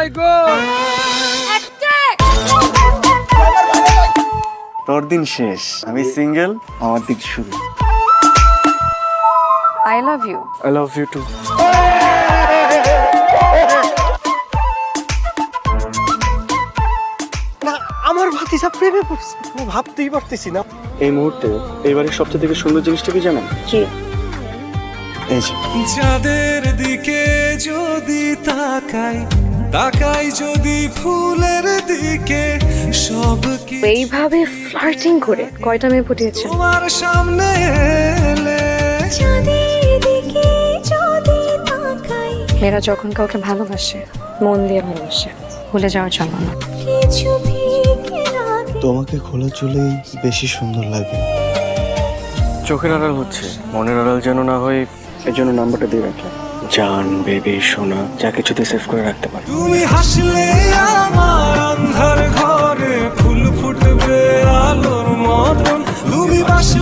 মাই god, তোর দিন শেষ, আমি সিঙ্গেল, আমার দিন শুরু। I love you. I love you too. না, আমার ভাতিজা প্রেমে পড়ছে, আমি ভাবতেই পারতেছি না। এই মুহূর্তে এইবারের সবচেয়ে থেকে সুন্দর জিনিসটা কি জানেন? কি? এই যে চাঁদের দিকে যদি তাকাই, তাকাই যদি ফুলের দিকে, সব কি এইভাবে ফ্লার্টিং করে কয়টা মেয়ে পটিয়েছে? তোমার সামনে এলে মেয়েরা যখন কাউকে ভালোবাসে মন দিয়ে ভালোবাসে, ভুলে যাওয়ার জন্য না। তোমাকে খোলা চুলেই বেশি সুন্দর লাগে। চোখের আড়াল হচ্ছে, মনের আড়াল যেন না হয়, এই জন্য নাম্বারটা দিয়ে রাখলাম। জান, বেবি, সোনা, যা কিছুতে সেভ করে রাখতে পারো। তুমি হাসলে আমার অন্ধার ঘরে ফুল ফুটবে আলোর মতন, তুমি বাসলে